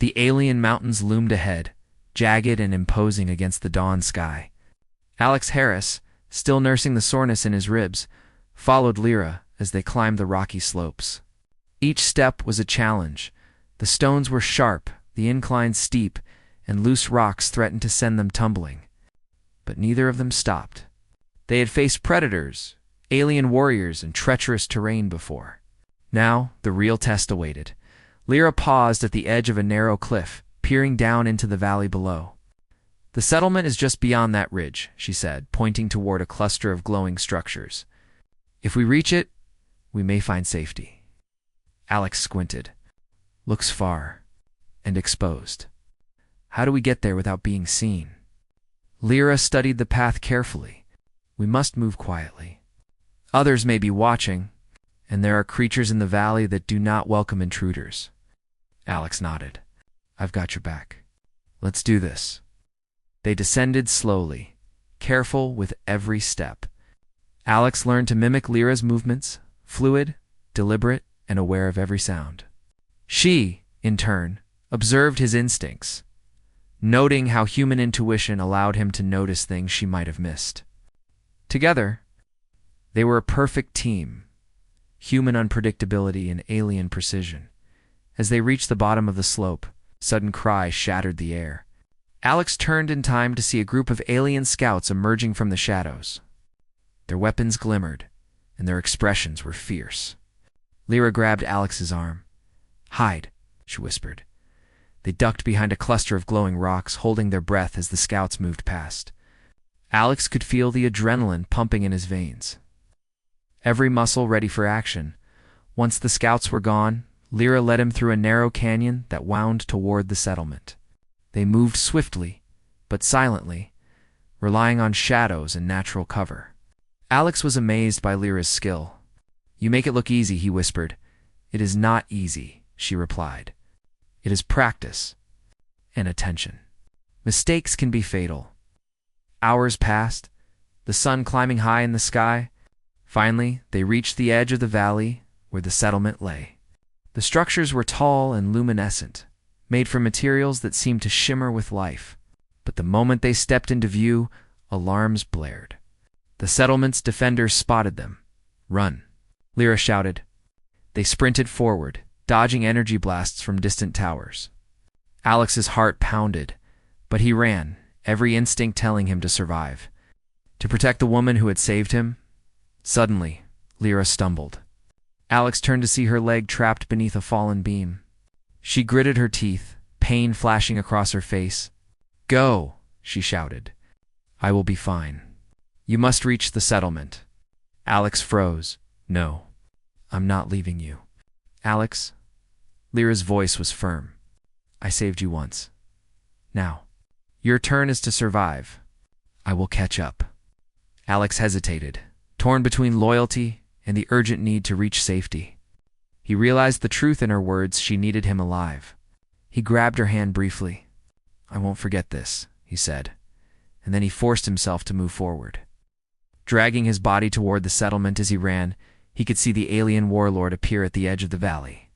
The alien mountains loomed ahead, jagged and imposing against the dawn sky. Alex Harris, still nursing the soreness in his ribs, followed Lyra as they climbed the rocky slopes. Each step was a challenge. The stones were sharp, the inclines steep, and loose rocks threatened to send them tumbling. But neither of them stopped. They had faced predators, alien warriors, and treacherous terrain before. Now, the real test awaited. Lyra paused at the edge of a narrow cliff, peering down into the valley below. "The settlement is just beyond that ridge," she said, pointing toward a cluster of glowing structures. "If we reach it, we may find safety." Alex squinted. "Looks far and exposed. How do we get there without being seen?" Lyra studied the path carefully. "We must move quietly. Others may be watching, and there are creatures in the valley that do not welcome intruders." Alex nodded. "I've got your back. Let's do this." They descended slowly, careful with every step. Alex learned to mimic Lyra's movements, fluid, deliberate, and aware of every sound. She, in turn, observed his instincts, noting how human intuition allowed him to notice things she might have missed. Together, they were a perfect team, human unpredictability and alien precision. As they reached the bottom of the slope, sudden cries shattered the air. Alex turned in time to see a group of alien scouts emerging from the shadows. Their weapons glimmered, and their expressions were fierce. Lyra grabbed Alex's arm. "Hide," she whispered. They ducked behind a cluster of glowing rocks, holding their breath as the scouts moved past. Alex could feel the adrenaline pumping in his veins, every muscle ready for action. Once the scouts were gone, Lyra led him through a narrow canyon that wound toward the settlement. They moved swiftly, but silently, relying on shadows and natural cover. Alex was amazed by Lyra's skill. "You make it look easy," he whispered. "It is not easy," she replied. "It is practice and attention. Mistakes can be fatal." Hours passed, the sun climbing high in the sky. Finally, they reached the edge of the valley where the settlement lay. The structures were tall and luminescent, made from materials that seemed to shimmer with life. But the moment they stepped into view, alarms blared. The settlement's defenders spotted them. "Run," Lyra shouted. They sprinted forward, dodging energy blasts from distant towers. Alex's heart pounded, but he ran, every instinct telling him to survive, to protect the woman who had saved him. Suddenly, Lyra stumbled. Alex turned to see her leg trapped beneath a fallen beam. She gritted her teeth, pain flashing across her face. "Go," she shouted. "I will be fine. You must reach the settlement." Alex froze. "No, I'm not leaving you." "Alex," Lyra's voice was firm. "I saved you once. Now, your turn is to survive. I will catch up." Alex hesitated, torn between loyalty and the urgent need to reach safety. He realized the truth in her words. She needed him alive. He grabbed her hand briefly. "I won't forget this," he said, and then he forced himself to move forward. Dragging his body toward the settlement as he ran, he could see the alien warlord appear at the edge of the valley.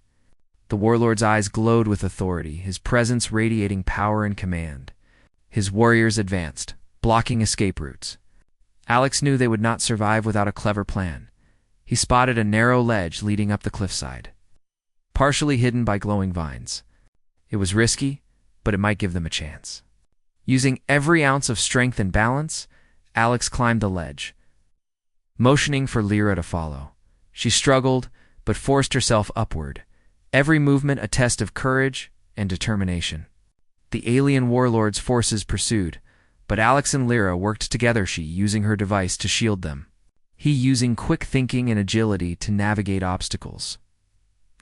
The warlord's eyes glowed with authority, his presence radiating power and command. His warriors advanced, blocking escape routes. Alex knew they would not survive without a clever plan. He spotted a narrow ledge leading up the cliffside, partially hidden by glowing vines. It was risky, but it might give them a chance. Using every ounce of strength and balance, Alex climbed the ledge, motioning for Lyra to follow. She struggled, but forced herself upward, every movement a test of courage and determination. The alien warlord's forces pursued, but Alex and Lyra worked together, she using her device to shield them, he using quick thinking and agility to navigate obstacles.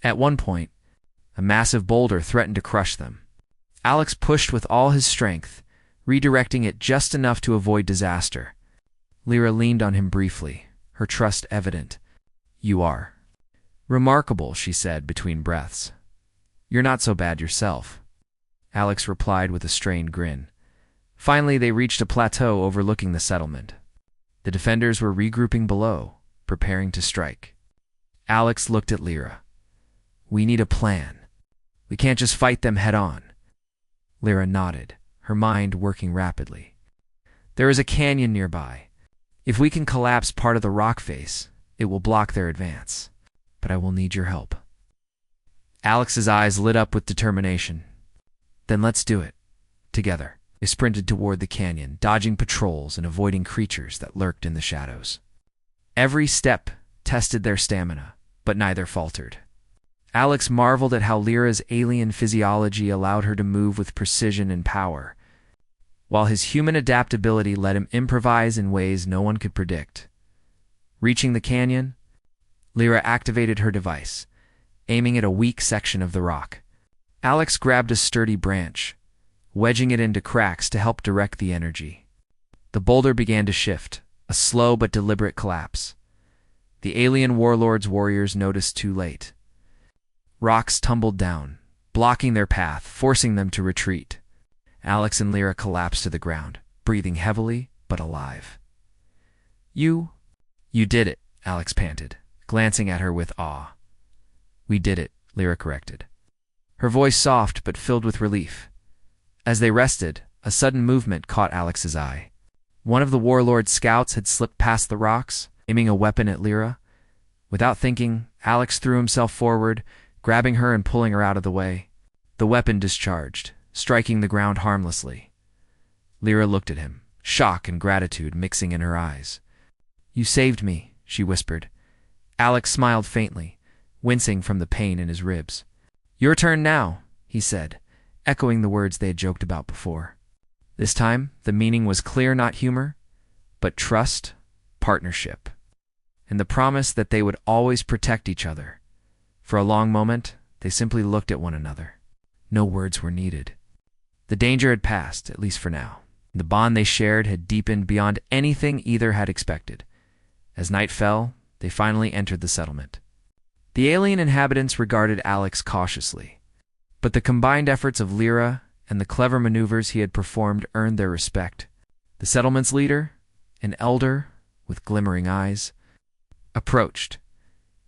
At one point, a massive boulder threatened to crush them. Alex pushed with all his strength, redirecting it just enough to avoid disaster. Lyra leaned on him briefly, her trust evident. "You are remarkable," she said between breaths. "You're not so bad yourself," Alex replied with a strained grin. Finally, they reached a plateau overlooking the settlement. The defenders were regrouping below, preparing to strike. Alex looked at Lyra. "We need a plan. We can't just fight them head on. Lyra nodded, her mind working rapidly. There is a canyon nearby. If we can collapse part of the rock face, it will block their advance. But I will need your help. Alex's eyes lit up with determination. Then let's do it. Together. They sprinted toward the canyon, dodging patrols and avoiding creatures that lurked in the shadows. Every step tested their stamina, but neither faltered. Alex marveled at how Lyra's alien physiology allowed her to move with precision and power, while his human adaptability let him improvise in ways no one could predict. Reaching the canyon, Lyra activated her device, aiming at a weak section of the rock. Alex grabbed a sturdy branch, wedging it into cracks to help direct the energy. The boulder began to shift, a slow but deliberate collapse. The alien warlord's warriors noticed too late. Rocks tumbled down, blocking their path, forcing them to retreat. Alex and Lyra collapsed to the ground, breathing heavily but alive. You did it, Alex panted, glancing at her with awe. We did it, Lyra corrected, her voice soft but filled with relief. As they rested, a sudden movement caught Alex's eye. One of the warlord's scouts had slipped past the rocks, aiming a weapon at Lyra. Without thinking, Alex threw himself forward, grabbing her and pulling her out of the way. The weapon discharged, striking the ground harmlessly. Lyra looked at him, shock and gratitude mixing in her eyes. You saved me, she whispered. Alex smiled faintly, wincing from the pain in his ribs. Your turn now, he said, echoing the words they had joked about before. This time, the meaning was clear, not humor, but trust, partnership, and the promise that they would always protect each other. For a long moment, they simply looked at one another. No words were needed. The danger had passed, at least for now. The bond they shared had deepened beyond anything either had expected. As night fell, they finally entered the settlement. The alien inhabitants regarded Alex cautiously, but the combined efforts of Lyra and the clever maneuvers he had performed earned their respect. The settlement's leader, an elder with glimmering eyes, approached.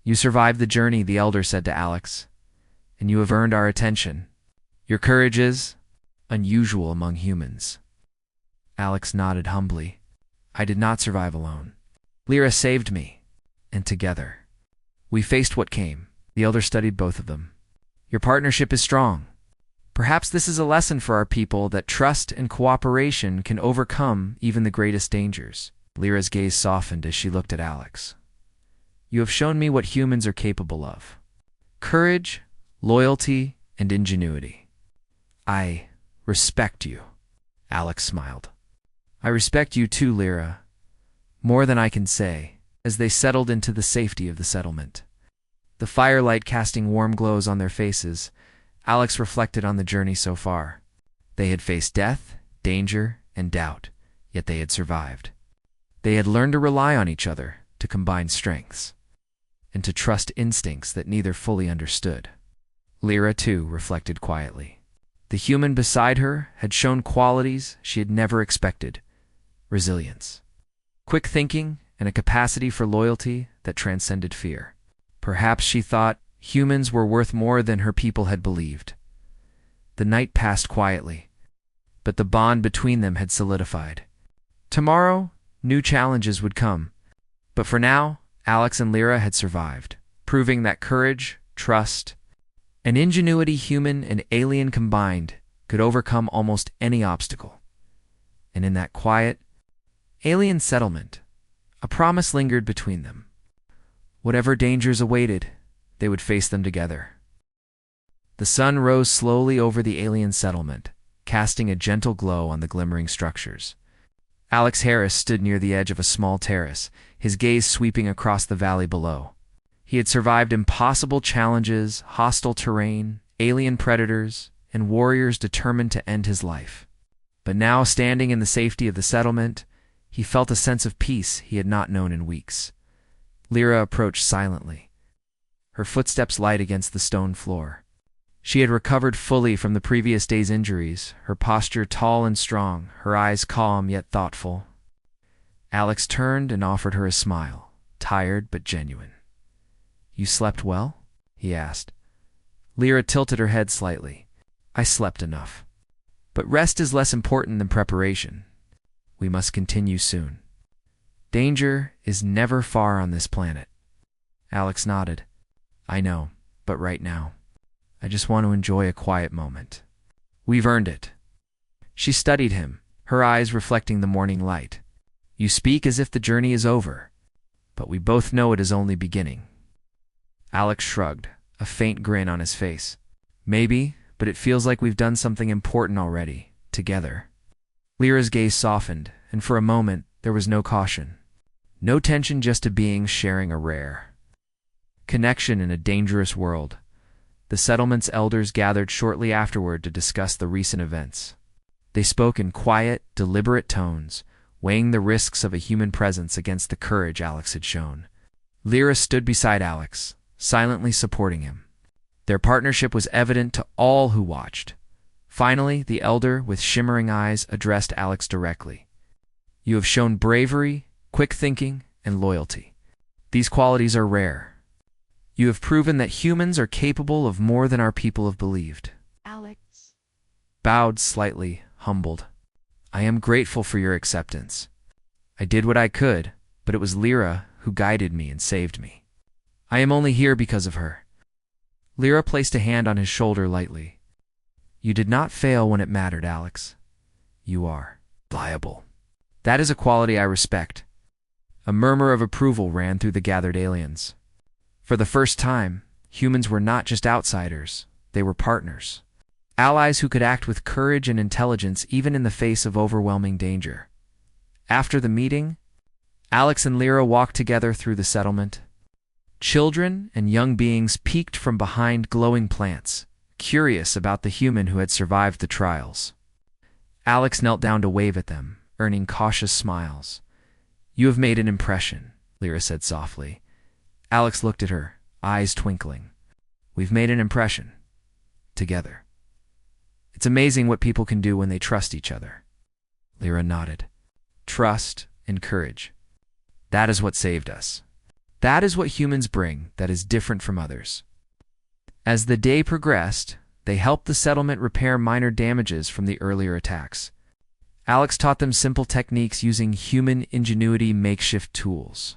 You survived the journey, the elder said to Alex, and you have earned our attention. Your courage is unusual among humans. Alex nodded humbly. I did not survive alone. Lyra saved me, and together we faced what came. The elder studied both of them. Your partnership is strong. Perhaps this is a lesson for our people that trust and cooperation can overcome even the greatest dangers. Lyra's gaze softened as she looked at Alex. You have shown me what humans are capable of. Courage, loyalty, and ingenuity. I respect you. Alex smiled. I respect you too, Lyra. More than I can say, as they settled into the safety of the settlement. The firelight casting warm glows on their faces, Alex reflected on the journey so far. They had faced death, danger, and doubt, yet they had survived. They had learned to rely on each other, to combine strengths, and to trust instincts that neither fully understood. Lyra, too, reflected quietly. The human beside her had shown qualities she had never expected: resilience, quick thinking, and a capacity for loyalty that transcended fear. Perhaps, she thought, humans were worth more than her people had believed. The night passed quietly, but the bond between them had solidified. Tomorrow, new challenges would come, but for now, Alex and Lyra had survived, proving that courage, trust, and ingenuity, human and alien combined, could overcome almost any obstacle. And in that quiet, alien settlement, a promise lingered between them. Whatever dangers awaited, they would face them together. The sun rose slowly over the alien settlement, casting a gentle glow on the glimmering structures. Alex Harris stood near the edge of a small terrace, his gaze sweeping across the valley below. He had survived impossible challenges, hostile terrain, alien predators, and warriors determined to end his life. But now, standing in the safety of the settlement, he felt a sense of peace he had not known in weeks. Lyra approached silently, her footsteps light against the stone floor. She had recovered fully from the previous day's injuries, her posture tall and strong, her eyes calm yet thoughtful. Alex turned and offered her a smile, tired but genuine. You slept well? He asked. Lyra tilted her head slightly. I slept enough. But rest is less important than preparation. We must continue soon. Danger is never far on this planet. Alex nodded. I know, but right now, I just want to enjoy a quiet moment. We've earned it. She studied him, her eyes reflecting the morning light. You speak as if the journey is over, but we both know it is only beginning. Alex shrugged, a faint grin on his face. Maybe, but it feels like we've done something important already, together. Lyra's gaze softened, and for a moment, there was no caution. No tension, just a being sharing a rare connection in a dangerous world. The settlement's elders gathered shortly afterward to discuss the recent events. They spoke in quiet, deliberate tones, weighing the risks of a human presence against the courage Alex had shown. Lyra stood beside Alex, silently supporting him. Their partnership was evident to all who watched. Finally, the elder, with shimmering eyes, addressed Alex directly. You have shown bravery, quick thinking, and loyalty. These qualities are rare. You have proven that humans are capable of more than our people have believed. Alex bowed slightly, humbled. I am grateful for your acceptance. I did what I could, but it was Lyra who guided me and saved me. I am only here because of her. Lyra placed a hand on his shoulder lightly. You did not fail when it mattered, Alex. You are reliable. That is a quality I respect. A murmur of approval ran through the gathered aliens. For the first time, humans were not just outsiders, they were partners. Allies who could act with courage and intelligence even in the face of overwhelming danger. After the meeting, Alex and Lyra walked together through the settlement. Children and young beings peeked from behind glowing plants, curious about the human who had survived the trials. Alex knelt down to wave at them, earning cautious smiles. You have made an impression, Lyra said softly. Alex looked at her, eyes twinkling. We've made an impression. Together. It's amazing what people can do when they trust each other. Lyra nodded. Trust and courage. That is what saved us. That is what humans bring that is different from others. As the day progressed, they helped the settlement repair minor damages from the earlier attacks. Alex taught them simple techniques using human ingenuity makeshift tools.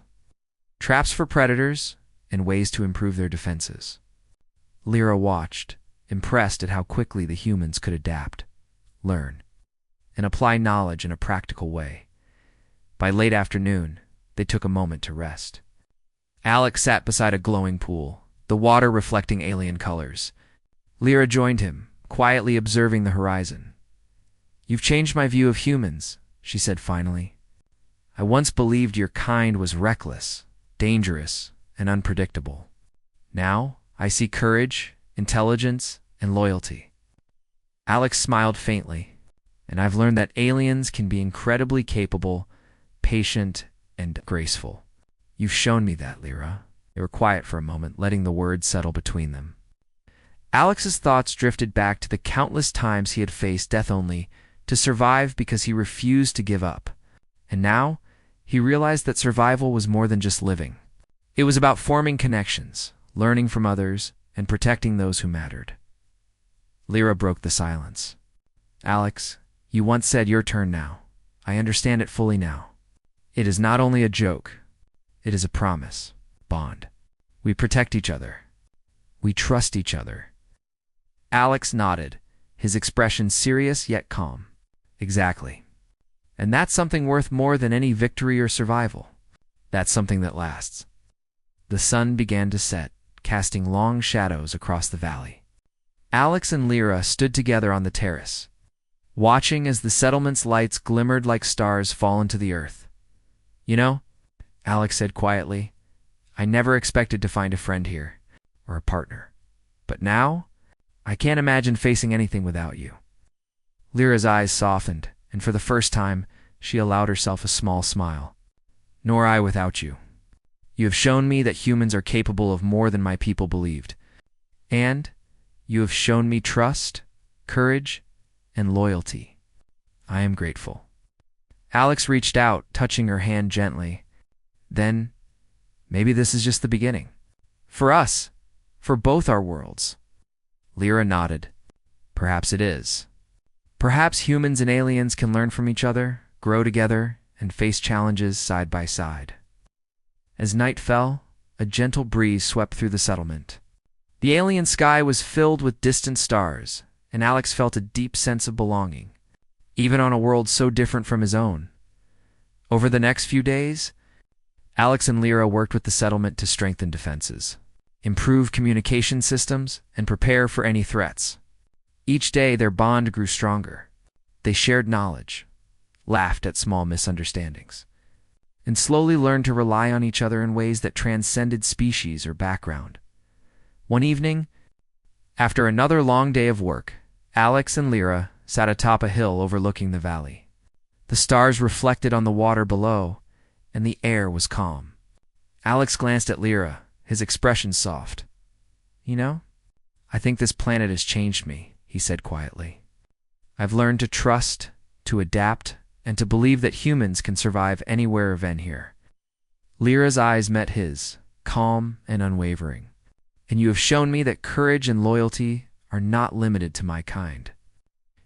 Traps for predators, and ways to improve their defenses. Lyra watched, impressed at how quickly the humans could adapt, learn, and apply knowledge in a practical way. By late afternoon, they took a moment to rest. Alex sat beside a glowing pool, the water reflecting alien colors. Lyra joined him, quietly observing the horizon. You've changed my view of humans, she said finally. I once believed your kind was reckless, dangerous, and unpredictable. Now, I see courage, intelligence, and loyalty. Alex smiled faintly, and I've learned that aliens can be incredibly capable, patient, and graceful. You've shown me that, Lyra. They were quiet for a moment, letting the words settle between them. Alex's thoughts drifted back to the countless times he had faced death only to survive because he refused to give up. And now, he realized that survival was more than just living. It was about forming connections, learning from others, and protecting those who mattered. Lyra broke the silence. Alex, you once said your turn now. I understand it fully now. It is not only a joke. It is a promise, bond. We protect each other. We trust each other. Alex nodded, his expression serious yet calm. Exactly. And that's something worth more than any victory or survival. That's something that lasts. The sun began to set, casting long shadows across the valley. Alex and Lyra stood together on the terrace, watching as the settlement's lights glimmered like stars fall into the earth. You know, Alex said quietly, I never expected to find a friend here, or a partner. But now, I can't imagine facing anything without you. Lyra's eyes softened, and for the first time, she allowed herself a small smile. Nor I without you. You have shown me that humans are capable of more than my people believed. And you have shown me trust, courage, and loyalty. I am grateful. Alex reached out, touching her hand gently. Then, maybe this is just the beginning. For us, for both our worlds. Lyra nodded. Perhaps it is. Perhaps humans and aliens can learn from each other, grow together, and face challenges side by side. As night fell, a gentle breeze swept through the settlement. The alien sky was filled with distant stars, and Alex felt a deep sense of belonging, even on a world so different from his own. Over the next few days, Alex and Lyra worked with the settlement to strengthen defenses, improve communication systems, and prepare for any threats. Each day, their bond grew stronger. They shared knowledge, laughed at small misunderstandings, and slowly learned to rely on each other in ways that transcended species or background. One evening, after another long day of work, Alex and Lyra sat atop a hill overlooking the valley. The stars reflected on the water below, and the air was calm. Alex glanced at Lyra, his expression soft. "You know, I think this planet has changed me," he said quietly. "I've learned to trust, to adapt, and to believe that humans can survive anywhere even here." Lyra's eyes met his, calm and unwavering. "And you have shown me that courage and loyalty are not limited to my kind.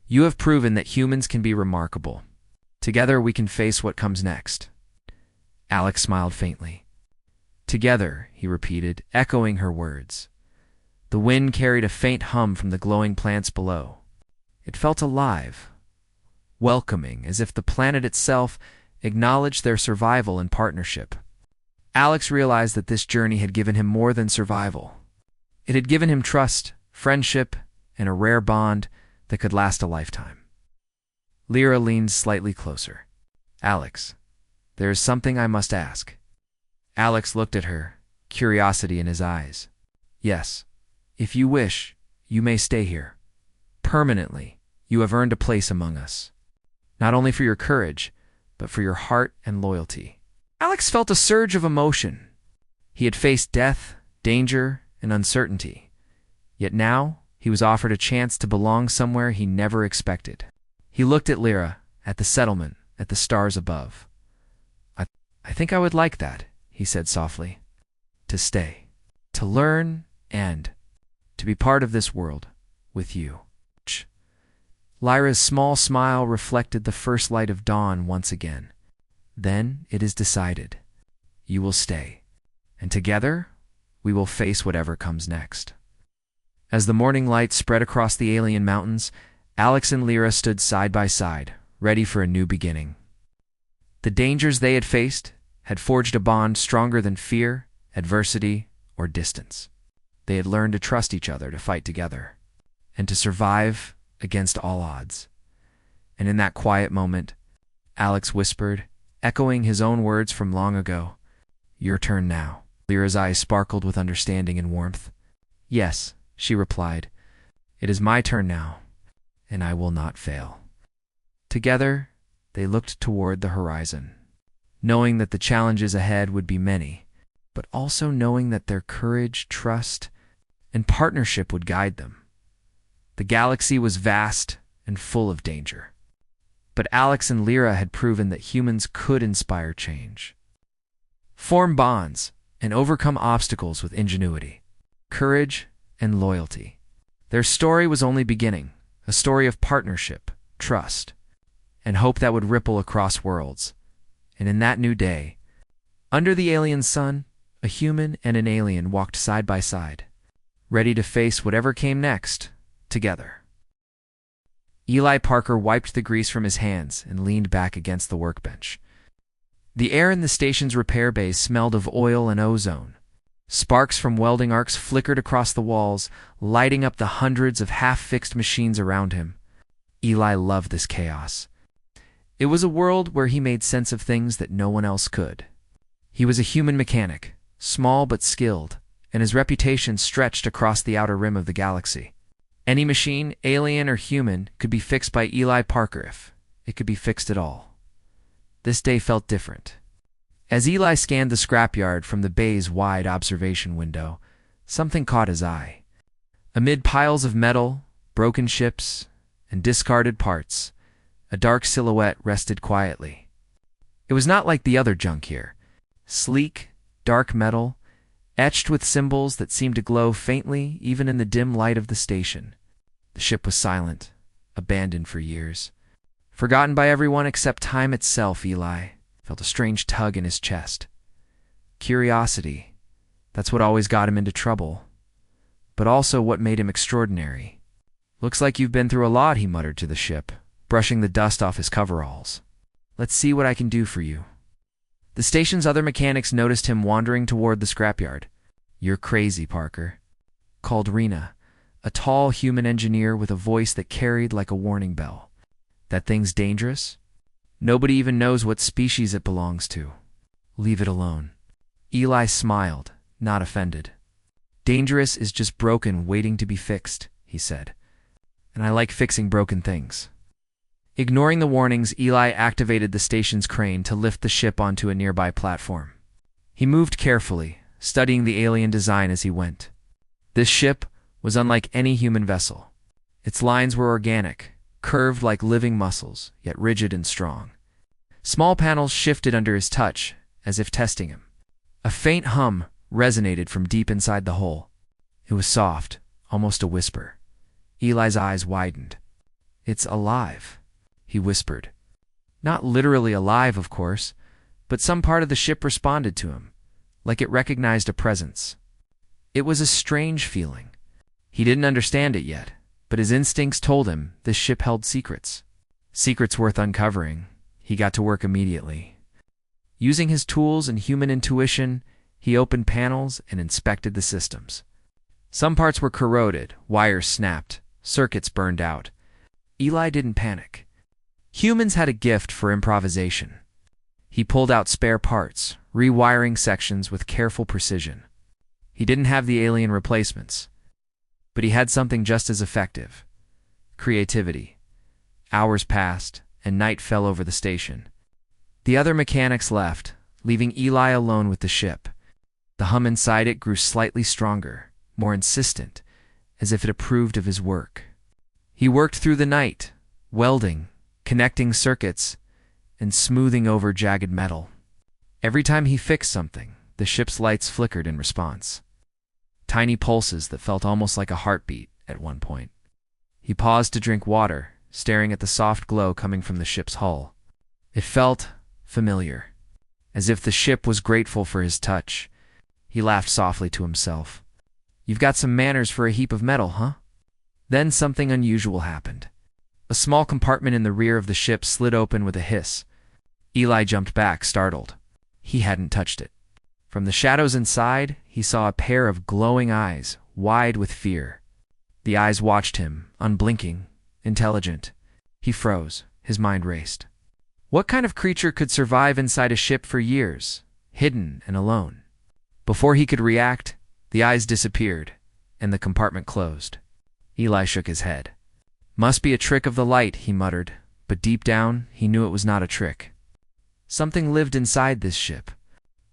You have proven that humans can be remarkable. Together we can face what comes next." Alex smiled faintly. "Together," he repeated, echoing her words. The wind carried a faint hum from the glowing plants below. It felt alive, welcoming, as if the planet itself acknowledged their survival and partnership. Alex realized that this journey had given him more than survival. It had given him trust, friendship, and a rare bond that could last a lifetime. Lyra leaned slightly closer. "Alex, there is something I must ask." Alex looked at her, curiosity in his eyes. "Yes, if you wish, you may stay here. Permanently, you have earned a place among us. Not only for your courage, but for your heart and loyalty." Alex felt a surge of emotion. He had faced death, danger, and uncertainty. Yet now, he was offered a chance to belong somewhere he never expected. He looked at Lyra, at the settlement, at the stars above. I think I would like that," he said softly. "To stay, to learn, and to be part of this world with you." Lyra's small smile reflected the first light of dawn once again. "Then it is decided. You will stay, and together we will face whatever comes next." As the morning light spread across the alien mountains, Alex and Lyra stood side by side, ready for a new beginning. The dangers they had faced had forged a bond stronger than fear, adversity, or distance. They had learned to trust each other to fight together, and to survive against all odds. And in that quiet moment, Alex whispered, echoing his own words from long ago, "Your turn now." Lyra's eyes sparkled with understanding and warmth. "Yes," she replied, "it is my turn now, and I will not fail." Together, they looked toward the horizon, knowing that the challenges ahead would be many, but also knowing that their courage, trust, and partnership would guide them. The galaxy was vast and full of danger, but Alex and Lyra had proven that humans could inspire change, form bonds, and overcome obstacles with ingenuity, courage, and loyalty. Their story was only beginning, a story of partnership, trust, and hope that would ripple across worlds. And in that new day, under the alien sun, a human and an alien walked side by side, ready to face whatever came next, together. Eli Parker wiped the grease from his hands and leaned back against the workbench. The air in the station's repair bays smelled of oil and ozone. Sparks from welding arcs flickered across the walls, lighting up the hundreds of half-fixed machines around him. Eli loved this chaos. It was a world where he made sense of things that no one else could. He was a human mechanic, small but skilled, and his reputation stretched across the outer rim of the galaxy. Any machine, alien or human, could be fixed by Eli Parker if it could be fixed at all. This day felt different. As Eli scanned the scrapyard from the bay's wide observation window, something caught his eye. Amid piles of metal, broken ships, and discarded parts, a dark silhouette rested quietly. It was not like the other junk here. Sleek, dark metal, etched with symbols that seemed to glow faintly even in the dim light of the station. The ship was silent, abandoned for years. Forgotten by everyone except time itself. Eli felt a strange tug in his chest. Curiosity, that's what always got him into trouble, but also what made him extraordinary. Looks like you've been through a lot, he muttered to the ship, brushing the dust off his coveralls. Let's see what I can do for you. The station's other mechanics noticed him wandering toward the scrapyard. You're crazy, Parker, called Rena, a tall human engineer with a voice that carried like a warning bell. That thing's dangerous? Nobody even knows what species it belongs to. Leave it alone. Eli smiled, not offended. Dangerous is just broken, waiting to be fixed, he said. And I like fixing broken things. Ignoring the warnings, Eli activated the station's crane to lift the ship onto a nearby platform. He moved carefully, studying the alien design as he went. This ship was unlike any human vessel. Its lines were organic, curved like living muscles, yet rigid and strong. Small panels shifted under his touch, as if testing him. A faint hum resonated from deep inside the hull. It was soft, almost a whisper. Eli's eyes widened. It's alive, he whispered. Not literally alive, of course, but some part of the ship responded to him, like it recognized a presence. It was a strange feeling. He didn't understand it yet, but his instincts told him this ship held secrets. Secrets worth uncovering. He got to work immediately. Using his tools and human intuition, he opened panels and inspected the systems. Some parts were corroded, wires snapped, circuits burned out. Eli didn't panic. Humans had a gift for improvisation. He pulled out spare parts, rewiring sections with careful precision. He didn't have the alien replacements, but he had something just as effective: creativity. Hours passed, and night fell over the station. The other mechanics left, leaving Eli alone with the ship. The hum inside it grew slightly stronger, more insistent, as if it approved of his work. He worked through the night, welding, connecting circuits, and smoothing over jagged metal. Every time he fixed something, the ship's lights flickered in response. Tiny pulses that felt almost like a heartbeat at one point. He paused to drink water, staring at the soft glow coming from the ship's hull. It felt familiar, as if the ship was grateful for his touch. He laughed softly to himself. You've got some manners for a heap of metal, huh? Then something unusual happened. A small compartment in the rear of the ship slid open with a hiss. Eli jumped back, startled. He hadn't touched it. From the shadows inside, he saw a pair of glowing eyes, wide with fear. The eyes watched him, unblinking, intelligent. He froze. His mind raced. What kind of creature could survive inside a ship for years, hidden and alone? Before he could react, the eyes disappeared, and the compartment closed. Eli shook his head. Must be a trick of the light, he muttered, but deep down, he knew it was not a trick. Something lived inside this ship.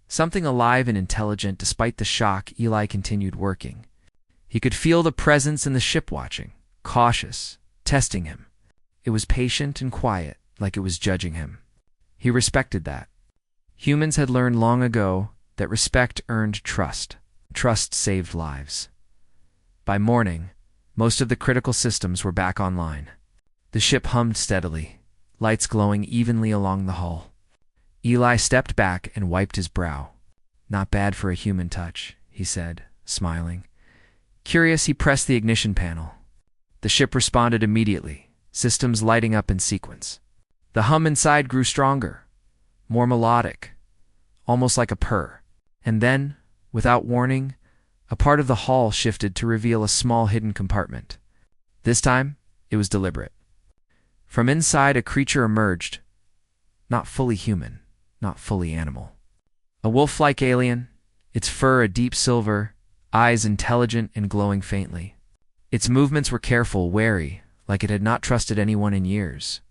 Something alive and intelligent. Despite the shock, Eli continued working. He could feel the presence in the ship watching, cautious, testing him. It was patient and quiet, like it was judging him. He respected that. Humans had learned long ago that respect earned trust. Trust saved lives. By morning, most of the critical systems were back online. The ship hummed steadily, lights glowing evenly along the hull. Eli stepped back and wiped his brow. Not bad for a human touch, he said, smiling. Curious, he pressed the ignition panel. The ship responded immediately, systems lighting up in sequence. The hum inside grew stronger, more melodic, almost like a purr. And then, without warning, a part of the hull shifted to reveal a small hidden compartment. This time, it was deliberate. From inside, a creature emerged, not fully human, not fully animal. A wolf-like alien, its fur a deep silver, eyes intelligent and glowing faintly. Its movements were careful, wary, like it had not trusted anyone in years.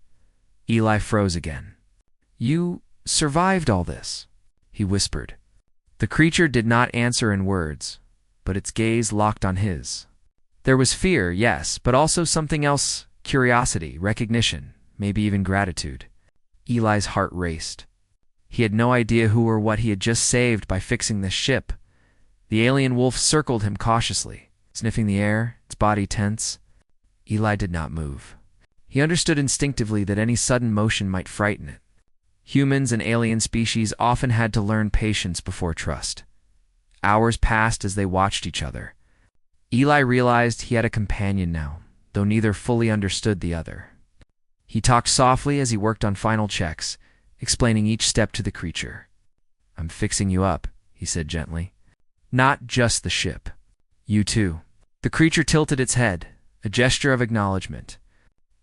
Eli froze again. You survived all this, he whispered. The creature did not answer in words, but its gaze locked on his. There was fear, yes, but also something else: curiosity, recognition, maybe even gratitude. Eli's heart raced. He had no idea who or what he had just saved by fixing this ship. The alien wolf circled him cautiously, sniffing the air, its body tense. Eli did not move. He understood instinctively that any sudden motion might frighten it. Humans and alien species often had to learn patience before trust. Hours passed as they watched each other. Eli realized he had a companion now, though neither fully understood the other. He talked softly as he worked on final checks, explaining each step to the creature. "I'm fixing you up," he said gently. "Not just the ship. You too." The creature tilted its head, a gesture of acknowledgement.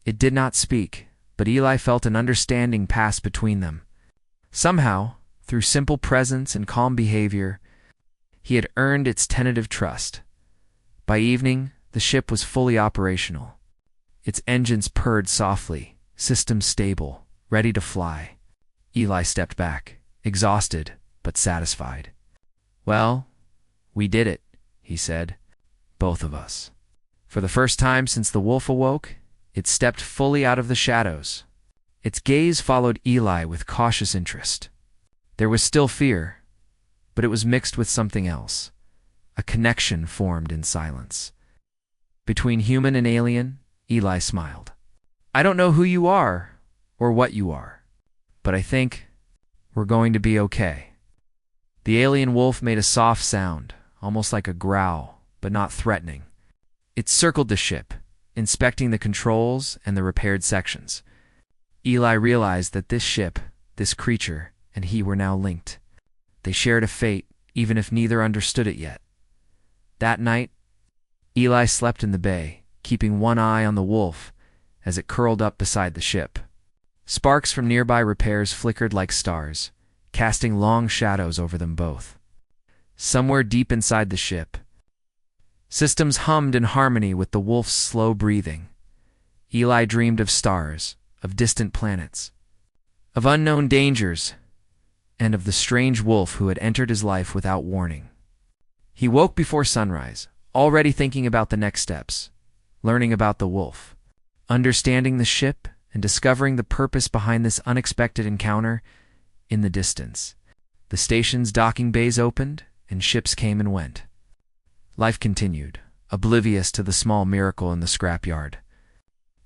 It did not speak, but Eli felt an understanding pass between them. Somehow, through simple presence and calm behavior, he had earned its tentative trust. By evening, the ship was fully operational. Its engines purred softly, systems stable, ready to fly. Eli stepped back, exhausted but satisfied. "Well, we did it," he said. "Both of us." For the first time since the wolf awoke, it stepped fully out of the shadows. Its gaze followed Eli with cautious interest. There was still fear, but it was mixed with something else. A connection formed in silence. Between human and alien, Eli smiled. "I don't know who you are or what you are, but I think we're going to be okay." The alien wolf made a soft sound, almost like a growl, but not threatening. It circled the ship, inspecting the controls and the repaired sections. Eli realized that this ship, this creature, and he were now linked. They shared a fate, even if neither understood it yet. That night, Eli slept in the bay, keeping one eye on the wolf as it curled up beside the ship. Sparks from nearby repairs flickered like stars, casting long shadows over them both. Somewhere deep inside the ship, systems hummed in harmony with the wolf's slow breathing. Eli dreamed of stars, of distant planets, of unknown dangers, and of the strange wolf who had entered his life without warning. He woke before sunrise, already thinking about the next steps, learning about the wolf, understanding the ship, and discovering the purpose behind this unexpected encounter. In the distance, the station's docking bays opened, and ships came and went. Life continued, oblivious to the small miracle in the scrapyard.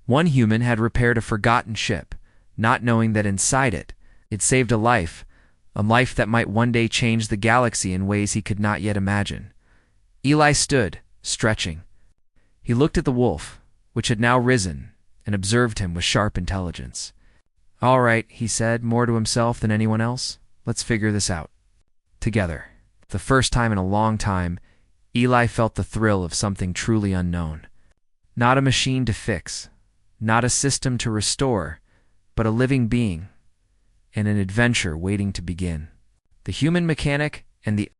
One human had repaired a forgotten ship, not knowing that inside it, it saved a life that might one day change the galaxy in ways he could not yet imagine. Eli stood, stretching. He looked at the wolf, which had now risen, and observed him with sharp intelligence. "All right," he said, more to himself than anyone else. "Let's figure this out. Together." The first time in a long time, Eli felt the thrill of something truly unknown. Not a machine to fix, not a system to restore, but a living being, and an adventure waiting to begin. The human mechanic and the